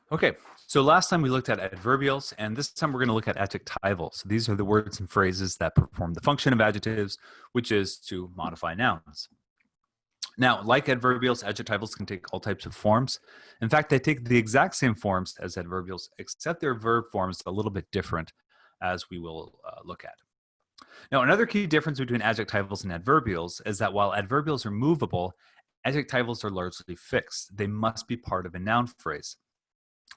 Okay, so last time we looked at adverbials, and this time we're going to look at adjectivals. These are the words and phrases that perform the function of adjectives, which is to modify nouns. Now, like adverbials, adjectivals can take all types of forms. In fact, they take the exact same forms as adverbials, except their verb forms a little bit different, as we will look at. Now, another key difference between adjectivals and adverbials is that while adverbials are movable, adjectivals are largely fixed. They must be part of a noun phrase.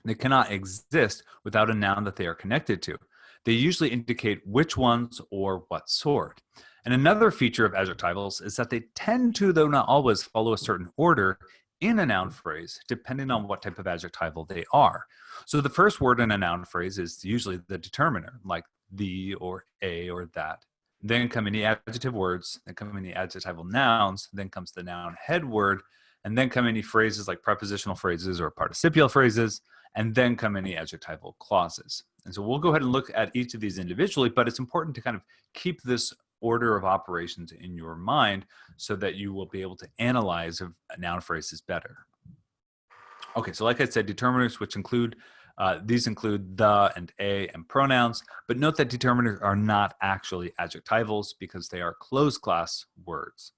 They cannot exist without a noun that they are connected to. They usually indicate which ones or what sort. And another feature of adjectivals is that they tend to, though not always, follow a certain order in a noun phrase, depending on what type of adjectival they are. So the first word in a noun phrase is usually the determiner, like the or a or that. Then come any adjective words, then come any adjectival nouns, then comes the noun head word, and then come any phrases like prepositional phrases or participial phrases, and then come any adjectival clauses. And so we'll go ahead and look at each of these individually, but it's important to kind of keep this order of operations in your mind so that you will be able to analyze noun phrases better. Okay, so like I said, determiners, which include these include the and a and pronouns, but note that determiners are not actually adjectivals because they are closed class words.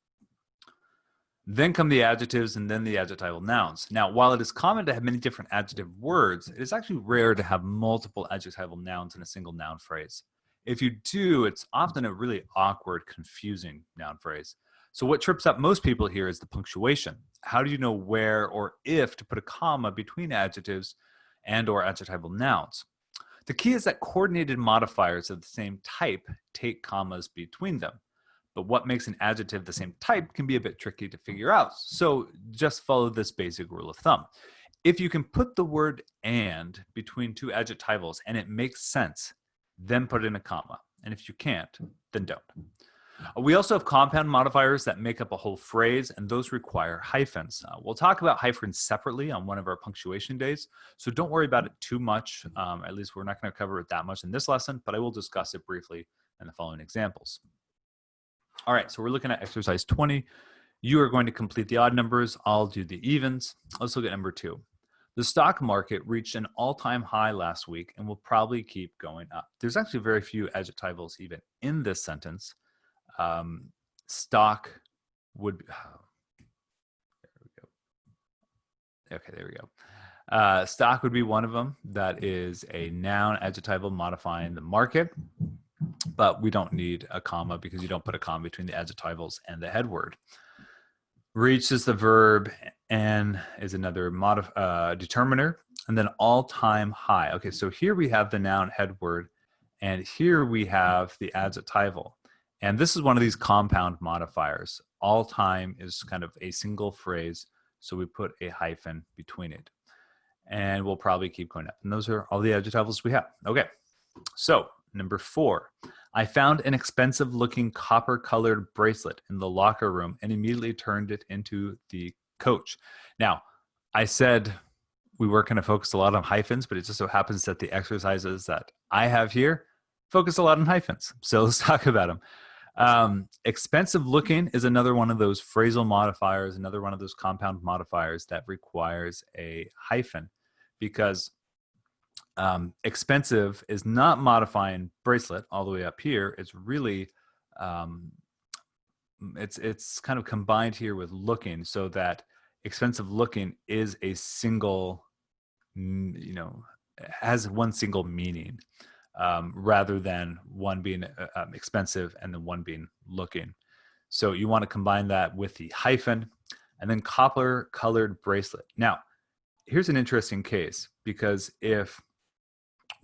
Then come the adjectives and then the adjectival nouns. Now, while it is common to have many different adjective words, it is actually rare to have multiple adjectival nouns in a single noun phrase. If you do, it's often a really awkward, confusing noun phrase. So what trips up most people here is the punctuation. How do you know where or if to put a comma between adjectives and or adjectival nouns? The key is that coordinated modifiers of the same type take commas between them. But what makes an adjective the same type can be a bit tricky to figure out. So just follow this basic rule of thumb. If you can put the word and between two adjectivals and it makes sense, then put in a comma. And if you can't, then don't. We also have compound modifiers that make up a whole phrase, and those require hyphens. We'll talk about hyphens separately on one of our punctuation days, so don't worry about it too much. At least we're not going to cover it that much in this lesson, but I will discuss it briefly in the following examples. All right, so we're looking at exercise 20. You are going to complete the odd numbers. I'll do the evens. Let's look at number 2. The stock market reached an all-time high last week and will probably keep going up. There's actually very few adjectivals even in this sentence. Stock would be, there we go. Okay, there we go. Stock would be one of them. That is a noun adjectival modifying the market. But we don't need a comma because you don't put a comma between the adjectivals and the head word. Reach is the verb, and is another determiner, and then all-time high. Okay, so here we have the noun head word, and here we have the adjectival. And this is one of these compound modifiers. All-time is kind of a single phrase, so we put a hyphen between it. And we'll probably keep going up. And those are all the adjectivals we have. Okay, so number 4, I found an expensive looking copper colored bracelet in the locker room and immediately turned it into the coach. Now, I said we were going to focus a lot on hyphens, but it just so happens that the exercises that I have here focus a lot on hyphens. So let's talk about them. Expensive looking is another one of those phrasal modifiers, another one of those compound modifiers that requires a hyphen because expensive is not modifying bracelet all the way up here. It's really it's kind of combined here with looking, so that expensive looking is a single, has one single meaning, rather than one being expensive and then one being looking. So you want to combine that with the hyphen, and then copper colored bracelet. Now, here's an interesting case, because if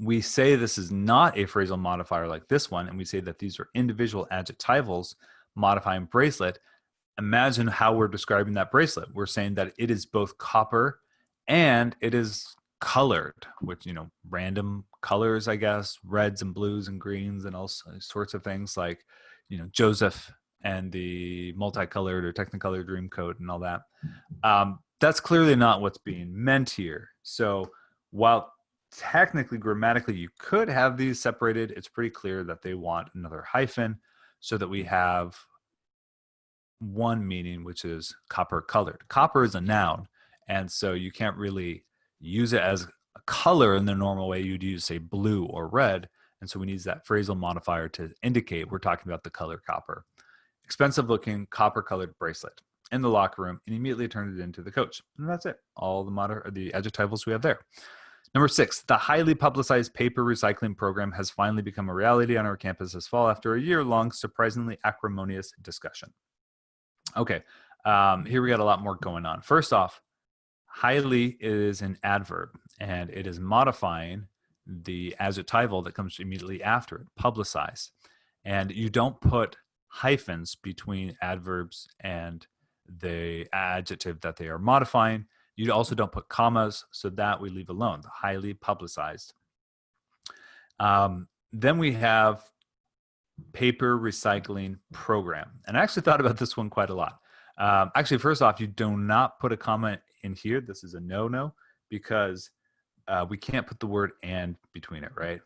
we say this is not a phrasal modifier like this one, and we say that these are individual adjectivals modifying bracelet, imagine how we're describing that bracelet. We're saying that it is both copper and it is colored with, random colors, I guess, reds and blues and greens and all sorts of things like, Joseph and the multicolored or technicolor dream coat and all that. That's clearly not what's being meant here. So while technically, grammatically, you could have these separated, it's pretty clear that they want another hyphen so that we have one meaning, which is copper colored. Copper is a noun, and so you can't really use it as a color in the normal way you'd use, say, blue or red. And so we use that phrasal modifier to indicate we're talking about the color copper. Expensive looking copper colored bracelet in the locker room, and immediately turned it into the coach. And that's it. All the adjectivals we have there. Number 6, the highly publicized paper recycling program has finally become a reality on our campus this fall after a year-long, surprisingly acrimonious discussion. Okay, here we got a lot more going on. First off, highly is an adverb, and it is modifying the adjectival that comes immediately after it, publicized. And you don't put hyphens between adverbs and the adjective that they are modifying. You also don't put commas, so that we leave alone, the highly publicized. Then we have paper recycling program. And I actually thought about this one quite a lot. Actually, first off, you do not put a comma in here. This is a no-no because we can't put the word and between it, right?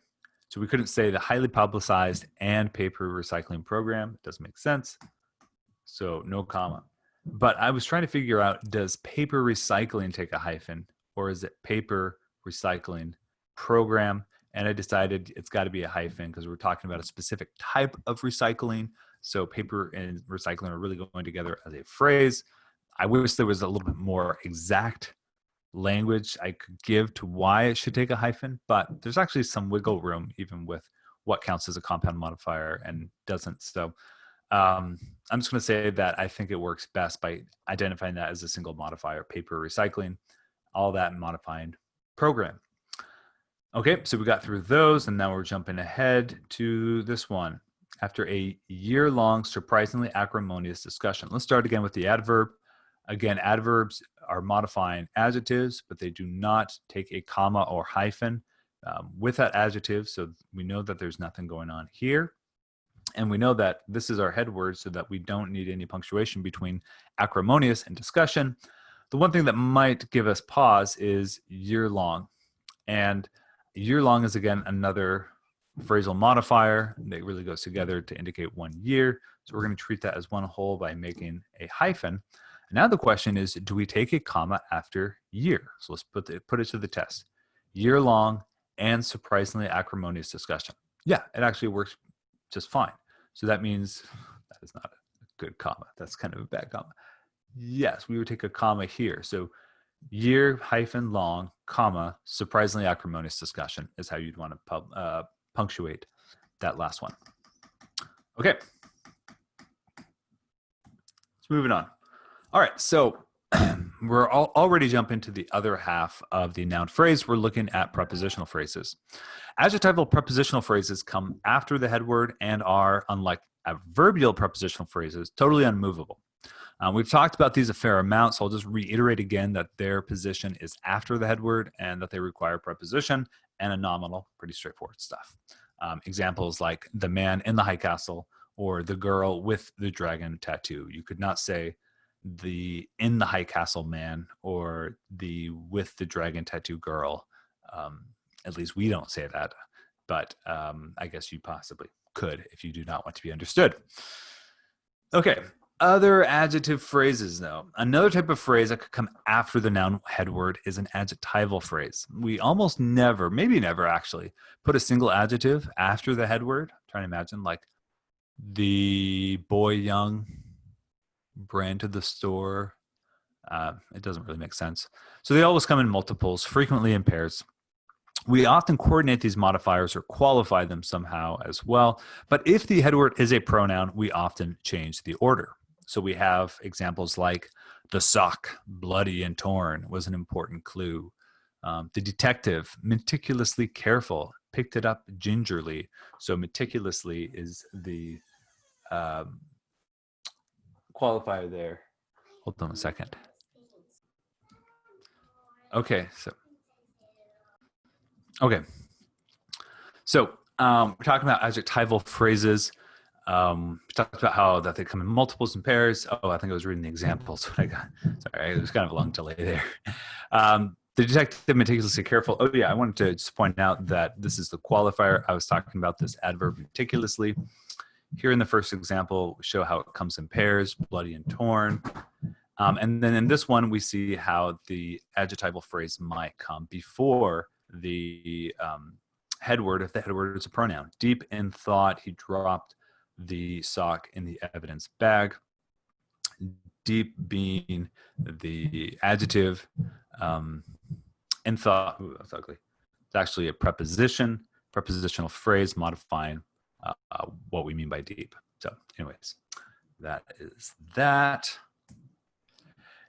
So we couldn't say the highly publicized and paper recycling program. It doesn't make sense. So no comma. But I was trying to figure out, does paper recycling take a hyphen, or is it paper recycling program? And I decided it's got to be a hyphen because we're talking about a specific type of recycling. So paper and recycling are really going together as a phrase. I wish there was a little bit more exact language I could give to why it should take a hyphen, but there's actually some wiggle room even with what counts as a compound modifier and doesn't. So I'm just going to say that I think it works best by identifying that as a single modifier, paper recycling, all that modifying program. Okay, so we got through those, and now we're jumping ahead to this one. After a year-long, surprisingly acrimonious discussion. Let's start again with the adverb. Again, adverbs are modifying adjectives, but they do not take a comma or hyphen with that adjective, so we know that there's nothing going on here. And we know that this is our head word, so that we don't need any punctuation between acrimonious and discussion. The one thing that might give us pause is year-long. And year-long is, again, another phrasal modifier that really goes together to indicate 1 year. So we're going to treat that as one whole by making a hyphen. Now the question is, do we take a comma after year? So let's put it to the test. Year-long and surprisingly acrimonious discussion. Yeah, it actually works just fine. So that means that is not a good comma. That's kind of a bad comma. Yes, we would take a comma here. So year hyphen long, comma, surprisingly acrimonious discussion is how you'd want to punctuate that last one. Okay. Let's move it on. All right, so we're already jumping to the other half of the noun phrase. We're looking at prepositional phrases. Adjectival prepositional phrases come after the head word and are, unlike adverbial prepositional phrases, totally unmovable. We've talked about these a fair amount, so I'll just reiterate again that their position is after the head word and that they require preposition and a nominal, pretty straightforward stuff. Examples like the man in the high castle or the girl with the dragon tattoo. You could not say the in the high castle man or the with the dragon tattoo girl. At least we don't say that, but I guess you possibly could if you do not want to be understood. Okay, other adjective phrases though. Another type of phrase that could come after the noun head word is an adjectival phrase. We almost never, maybe never actually, put a single adjective after the head word. I'm trying to imagine like the boy young ran to the store. It doesn't really make sense. So they always come in multiples, frequently in pairs. We often coordinate these modifiers or qualify them somehow as well. But if the head word is a pronoun, we often change the order. So we have examples like the sock, bloody and torn, was an important clue. The detective, meticulously careful, picked it up gingerly. So meticulously is the qualifier there. Hold on a second. Okay, so we're talking about adjectival phrases. We talked about how that they come in multiples and pairs. Oh, I think I was reading the examples. I got, sorry, it was kind of a long delay there. The detective meticulously careful. Oh yeah, I wanted to just point out that this is the qualifier. I was talking about this adverb meticulously. Here in the first example, we show how it comes in pairs, bloody and torn. And then in this one, we see how the adjectival phrase might come before the head word if the head word is a pronoun. Deep in thought, he dropped the sock in the evidence bag. Deep being the adjective. In thought, ooh, that's ugly. It's actually a preposition, prepositional phrase modifying what we mean by deep. So anyways, that is that.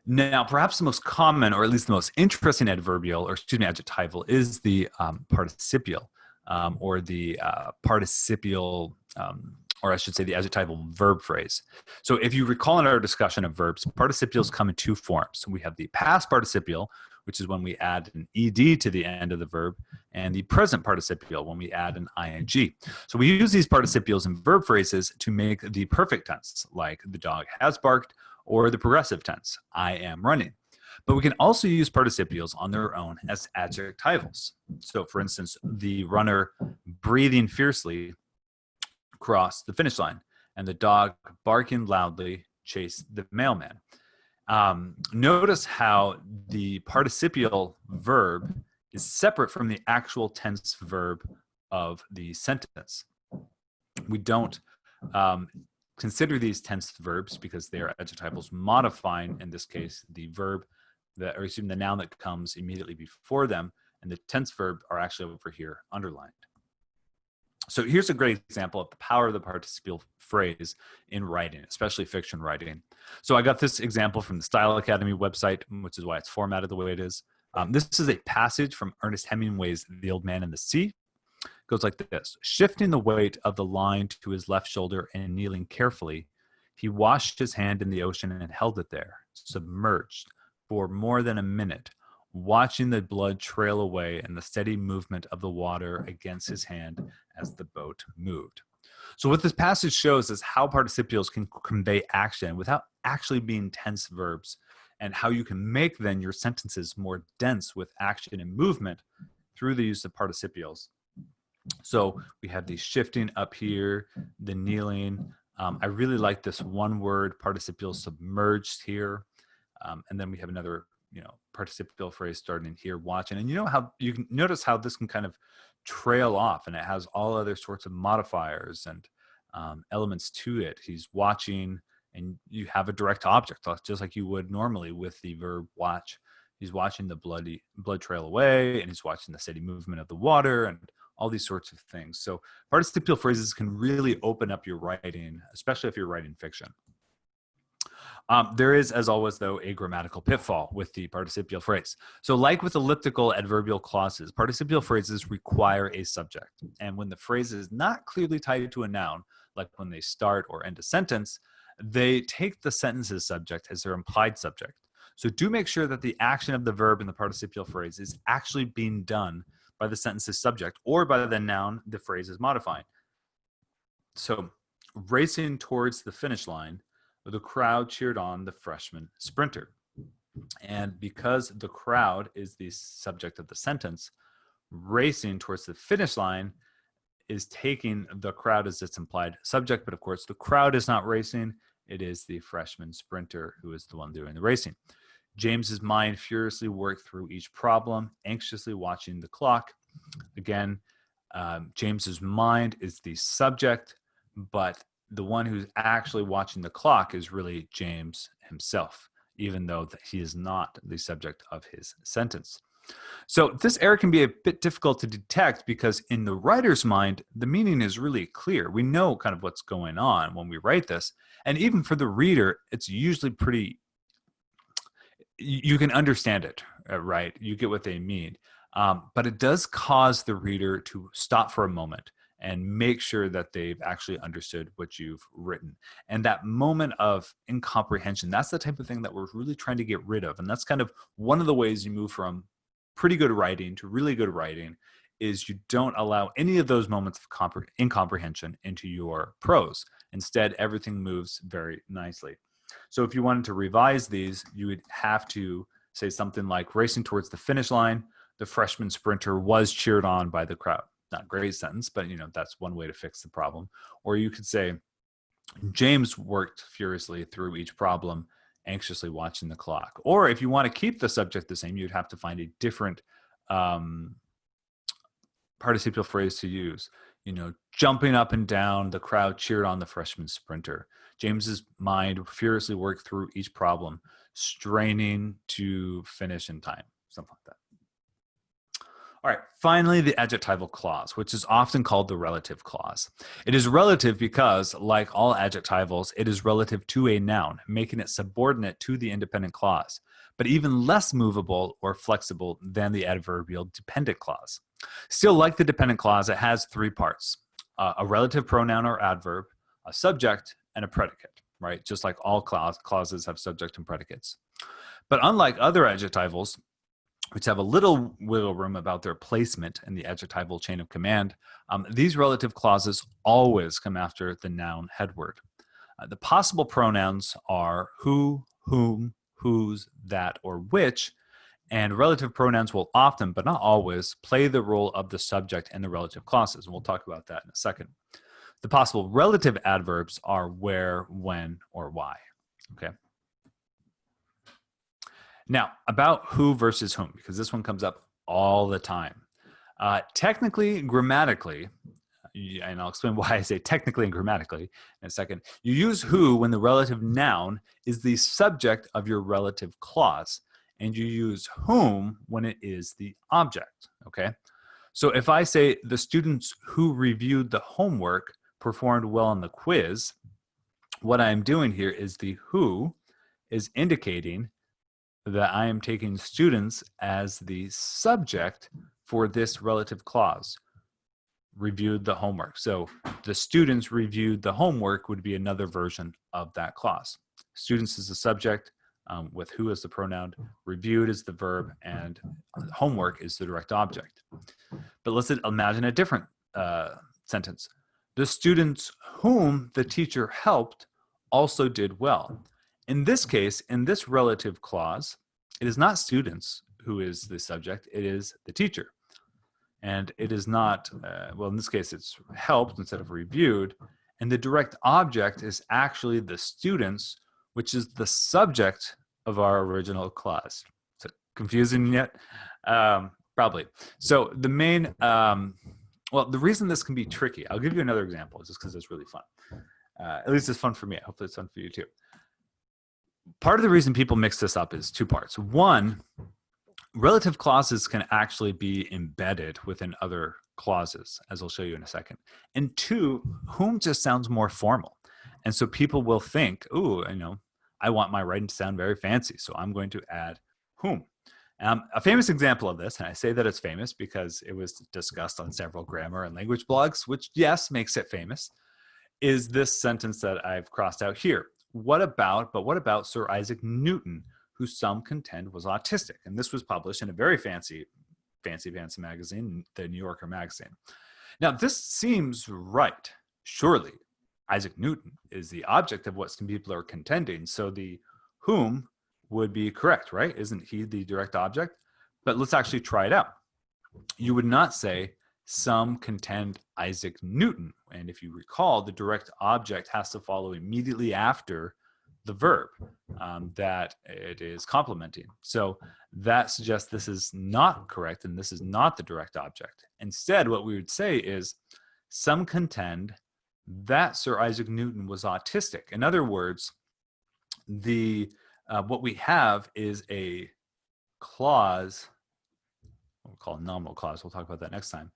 Now, perhaps the most common, or at least the most interesting adverbial, or excuse me, adjectival, is the participial, or the participial, or I should say the adjectival verb phrase. So if you recall in our discussion of verbs, participials come in two forms. We have the past participial, which is when we add an ed to the end of the verb, and the present participial when we add an ing. So we use these participials in verb phrases to make the perfect tense, like the dog has barked, or the progressive tense, I am running. But we can also use participials on their own as adjectivals. So for instance, the runner breathing fiercely crossed the finish line, and the dog barking loudly chased the mailman. Notice how the participial verb is separate from the actual tense verb of the sentence. We don't consider these tense verbs because they are adjectivals modifying, in this case, the verb that, or excuse me, the noun that comes immediately before them, and the tense verb are actually over here underlined. So here's a great example of the power of the participial phrase in writing, especially fiction writing. So I got this example from the Style Academy website, which is why it's formatted the way it is. This is a passage from Ernest Hemingway's The Old Man and the Sea. It goes like this: shifting the weight of the line to his left shoulder and kneeling carefully, he washed his hand in the ocean and held it there, submerged, for more than a minute, watching the blood trail away and the steady movement of the water against his hand as the boat moved. So what this passage shows is how participials can convey action without actually being tense verbs, and how you can make then your sentences more dense with action and movement through the use of participials. So we have the shifting up here, the kneeling. I really like this one word participial submerged here. And then we have another, participial phrase starting here, watching. And how you can notice how this can kind of trail off, and it has all other sorts of modifiers and elements to it. He's watching, and you have a direct object, just like you would normally with the verb watch. He's watching the blood trail away, and he's watching the steady movement of the water, and all these sorts of things. So participial phrases can really open up your writing, especially if you're writing fiction. There is, as always, though, a grammatical pitfall with the participial phrase. So like with elliptical adverbial clauses, participial phrases require a subject. And when the phrase is not clearly tied to a noun, like when they start or end a sentence, they take the sentence's subject as their implied subject. So do make sure that the action of the verb in the participial phrase is actually being done by the sentence's subject or by the noun the phrase is modifying. So racing towards the finish line, the crowd cheered on the freshman sprinter. And because the crowd is the subject of the sentence, racing towards the finish line is taking the crowd as its implied subject. But of course, the crowd is not racing. It is the freshman sprinter who is the one doing the racing. James's mind furiously worked through each problem, anxiously watching the clock. Again, James's mind is the subject, but the one who's actually watching the clock is really James himself, even though he is not the subject of his sentence. So this error can be a bit difficult to detect because in the writer's mind, the meaning is really clear. We know kind of what's going on when we write this. And even for the reader, it's usually pretty, you can understand it, right? You get what they mean. But it does cause the reader to stop for a moment and make sure that they've actually understood what you've written. And that moment of incomprehension, that's the type of thing that we're really trying to get rid of. And that's kind of one of the ways you move from pretty good writing to really good writing, is you don't allow any of those moments of incomprehension into your prose. Instead, everything moves very nicely. So if you wanted to revise these, you would have to say something like, racing towards the finish line, the freshman sprinter was cheered on by the crowd. Not a great sentence, but that's one way to fix the problem. Or you could say, James worked furiously through each problem, anxiously watching the clock. Or if you want to keep the subject the same, you'd have to find a different participial phrase to use. Jumping up and down, the crowd cheered on the freshman sprinter. James's mind furiously worked through each problem, straining to finish in time. Something like that. All right, finally, the adjectival clause, which is often called the relative clause. It is relative because, like all adjectivals, it is relative to a noun, making it subordinate to the independent clause, but even less movable or flexible than the adverbial dependent clause. Still, like the dependent clause, it has three parts: a relative pronoun or adverb, a subject, and a predicate, right? Just like all clauses have subject and predicates. But unlike other adjectivals, which have a little wiggle room about their placement in the adjectival chain of command, these relative clauses always come after the noun head word. The possible pronouns are who, whom, whose, that, or which, and relative pronouns will often, but not always, play the role of the subject in the relative clauses, and we'll talk about that in a second. The possible relative adverbs are where, when, or why. Okay. Now, about who versus whom, because this one comes up all the time. Technically, grammatically, and I'll explain why I say technically and grammatically in a second, you use who when the relative noun is the subject of your relative clause, and you use whom when it is the object, okay? So if I say the students who reviewed the homework performed well on the quiz, what I'm doing here is the who is indicating that I am taking students as the subject for this relative clause, reviewed the homework. So the students reviewed the homework would be another version of that clause. Students is the subject with who as the pronoun, reviewed is the verb, and homework is the direct object. But let's imagine a different sentence. The students whom the teacher helped also did well. In this case, in this relative clause, it is not students who is the subject, it is the teacher. And it is not, well, in this case, it's helped instead of reviewed. And the direct object is actually the students, which is the subject of our original clause. Is it confusing yet? Probably. So the main, well, the reason this can be tricky, I'll give you another example just because it's really fun. At least it's fun for me. Hopefully it's fun for you too. Part of the reason people mix this up is two parts. One, relative clauses can actually be embedded within other clauses, as I'll show you in a second. And two, whom just sounds more formal. And so people will think, ooh, I want my writing to sound very fancy, so I'm going to add whom. A famous example of this, and I say that it's famous because it was discussed on several grammar and language blogs, which, yes, makes it famous, is this sentence that I've crossed out here. What about Sir Isaac Newton, who some contend was autistic? And this was published in a very fancy magazine, the New Yorker magazine. Now, this seems right. Surely, Isaac Newton is the object of what some people are contending. So the whom would be correct, right? Isn't he the direct object? But let's actually try it out. You would not say some contend Isaac Newton. And if you recall, the direct object has to follow immediately after the verb that it is complementing. So that suggests this is not correct and this is not the direct object. Instead, what we would say is some contend that Sir Isaac Newton was autistic. In other words, what we have is a clause, we'll call it nominal clause, we'll talk about that next time,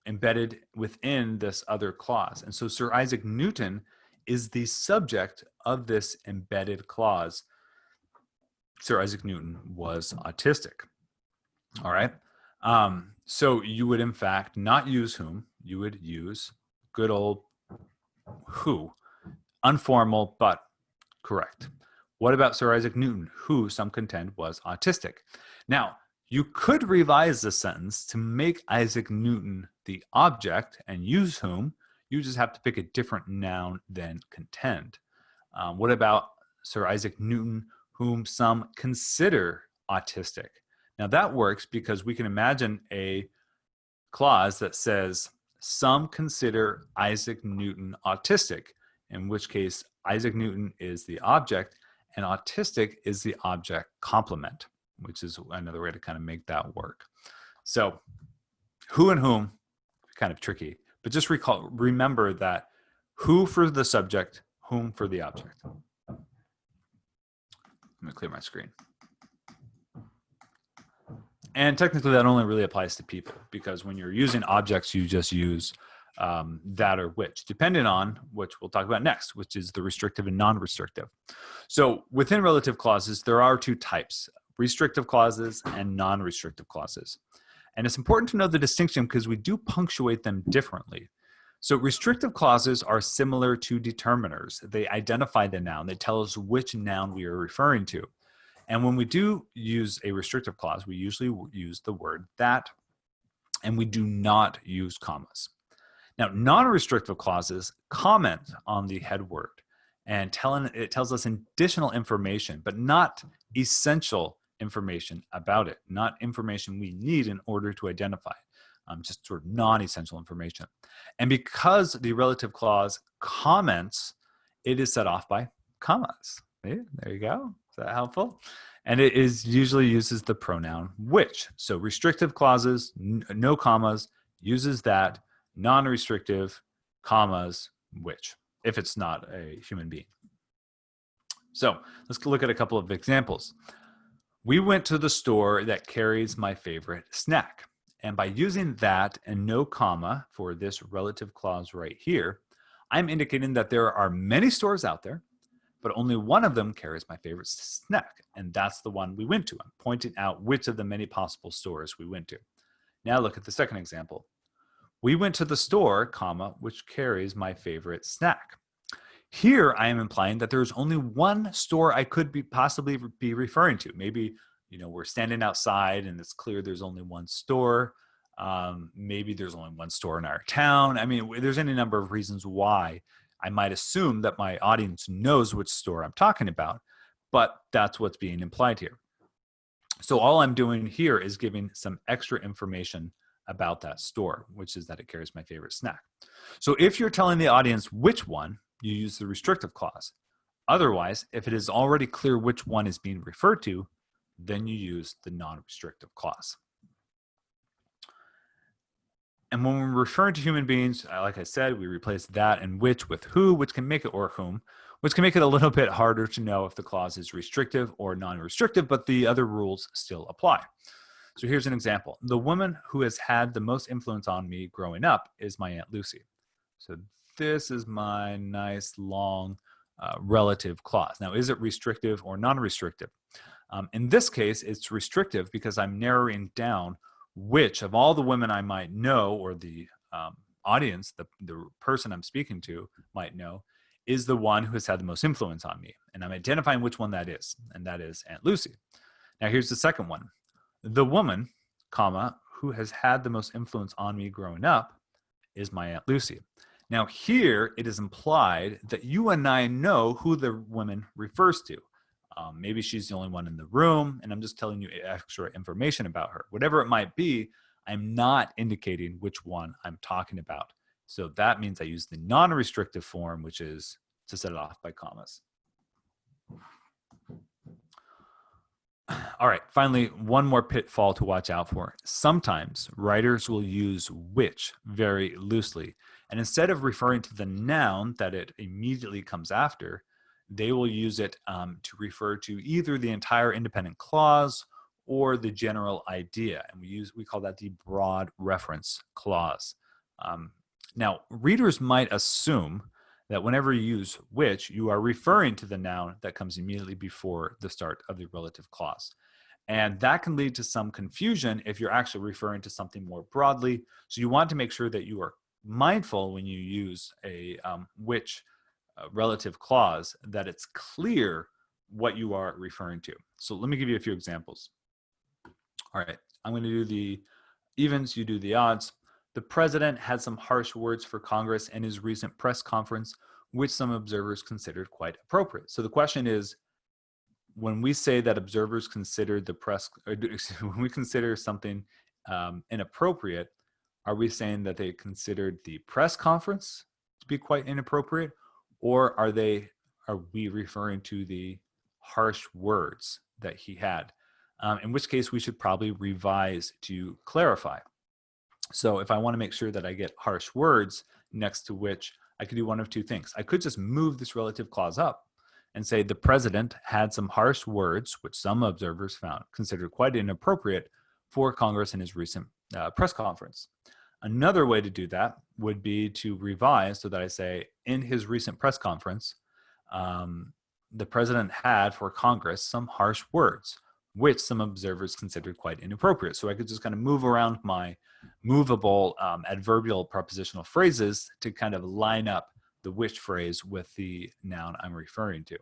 embedded within this other clause. And so Sir Isaac Newton is the subject of this embedded clause. Sir Isaac Newton was autistic. All right. So you would in fact not use whom, you would use good old who. Unformal, but correct. What about Sir Isaac Newton, who some contend was autistic? Now, you could revise this sentence to make Isaac Newton the object and use whom. You just have to pick a different noun than contend. What about Sir Isaac Newton, whom some consider autistic? Now that works because we can imagine a clause that says some consider Isaac Newton autistic, in which case Isaac Newton is the object and autistic is the object complement, which is another way to kind of make that work. So Who and whom, kind of tricky, but just remember that who for the subject, whom for the object. Let me clear my screen. And technically that only really applies to people, because when you're using objects, you just use that or which, depending on which we'll talk about next, which is the restrictive and non-restrictive. So within relative clauses, there are two types, restrictive clauses and non-restrictive clauses. And it's important to know the distinction because we do punctuate them differently. So restrictive clauses are similar to determiners. They identify the noun. They tell us which noun we are referring to. And when we do use a restrictive clause, we usually use the word that, and we do not use commas. Now, non-restrictive clauses comment on the head word, and it tells us additional information, but not essential information about it, not information we need in order to identify it, just sort of non-essential information. And because the relative clause comments, it is set off by commas. There you go. Is that helpful? And it usually uses the pronoun which. So restrictive clauses, no commas, uses that. Non-restrictive, commas, which, if it's not a human being. So let's look at a couple of examples. We went to the store that carries my favorite snack. And by using that and no comma for this relative clause right here, I'm indicating that there are many stores out there, but only one of them carries my favorite snack. And that's the one we went to. I'm pointing out which of the many possible stores we went to. Now look at the second example. We went to the store, comma, which carries my favorite snack. Here, I am implying that there's only one store I could possibly be referring to. Maybe, we're standing outside and it's clear there's only one store. Maybe there's only one store in our town. I mean, there's any number of reasons why I might assume that my audience knows which store I'm talking about, but that's what's being implied here. So all I'm doing here is giving some extra information about that store, which is that it carries my favorite snack. So if you're telling the audience which one, you use the restrictive clause. Otherwise, if it is already clear which one is being referred to, then you use the non-restrictive clause. And when we're referring to human beings, like I said, we replace that and which with who, which can make it, or whom, which can make it a little bit harder to know if the clause is restrictive or non-restrictive, but the other rules still apply. So here's an example. The woman who has had the most influence on me growing up is my Aunt Lucy. So this is my nice long relative clause. Now, is it restrictive or non-restrictive? In this case, it's restrictive because I'm narrowing down which of all the women I might know, or the audience, the person I'm speaking to might know, is the one who has had the most influence on me. And I'm identifying which one that is, and that is Aunt Lucy. Now, here's the second one. The woman, comma, who has had the most influence on me growing up is my Aunt Lucy. Now here, it is implied that you and I know who the woman refers to. Maybe she's the only one in the room, and I'm just telling you extra information about her. Whatever it might be, I'm not indicating which one I'm talking about. So that means I use the non-restrictive form, which is to set it off by commas. All right, finally, one more pitfall to watch out for. Sometimes writers will use which very loosely, and instead of referring to the noun that it immediately comes after, they will use it to refer to either the entire independent clause or the general idea, and we call that the broad reference clause. Now, readers might assume that whenever you use which, you are referring to the noun that comes immediately before the start of the relative clause. And that can lead to some confusion if you're actually referring to something more broadly. So you want to make sure that you are mindful when you use a which relative clause, that it's clear what you are referring to. So let me give you a few examples. All right, I'm going to do the evens, you do the odds. The president had some harsh words for Congress in his recent press conference, which some observers considered quite appropriate. So the question is, when we say that observers considered the press, or when we consider something inappropriate, are we saying that they considered the press conference to be quite inappropriate, or are we referring to the harsh words that he had? In which case, we should probably revise to clarify. So if I want to make sure that I get harsh words next to which, I could do one of two things. I could just move this relative clause up and say the president had some harsh words, which some observers found considered quite inappropriate for Congress in his recent press conference. Another way to do that would be to revise so that I say, in his recent press conference, the president had for Congress some harsh words, which some observers considered quite inappropriate. So I could just kind of move around my movable adverbial prepositional phrases to kind of line up the which phrase with the noun I'm referring to.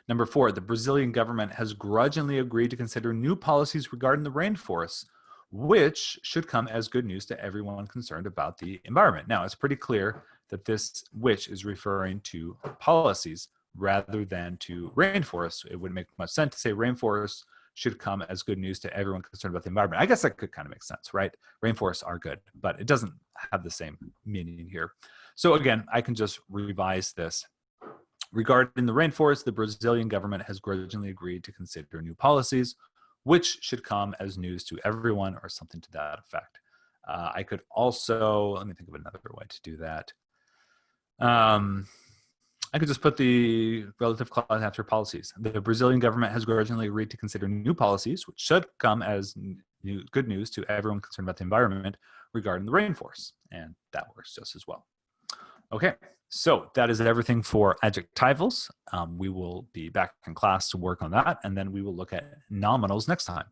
Number 4, the Brazilian government has grudgingly agreed to consider new policies regarding the rainforests, which should come as good news to everyone concerned about the environment. Now, it's pretty clear that this which is referring to policies rather than to rainforests. It wouldn't make much sense to say rainforests should come as good news to everyone concerned about the environment. I guess that could kind of make sense, right? Rainforests are good, but it doesn't have the same meaning here. So again, I can just revise this. Regarding the rainforest, the Brazilian government has grudgingly agreed to consider new policies, which should come as news to everyone, or something to that effect. I could also, let me think of another way to do that. I could just put the relative clause after policies. The Brazilian government has grudgingly agreed to consider new policies, which should come as good news to everyone concerned about the environment regarding the rainforest. And that works just as well. Okay, so that is everything for adjectivals. We will be back in class to work on that, and then we will look at nominals next time.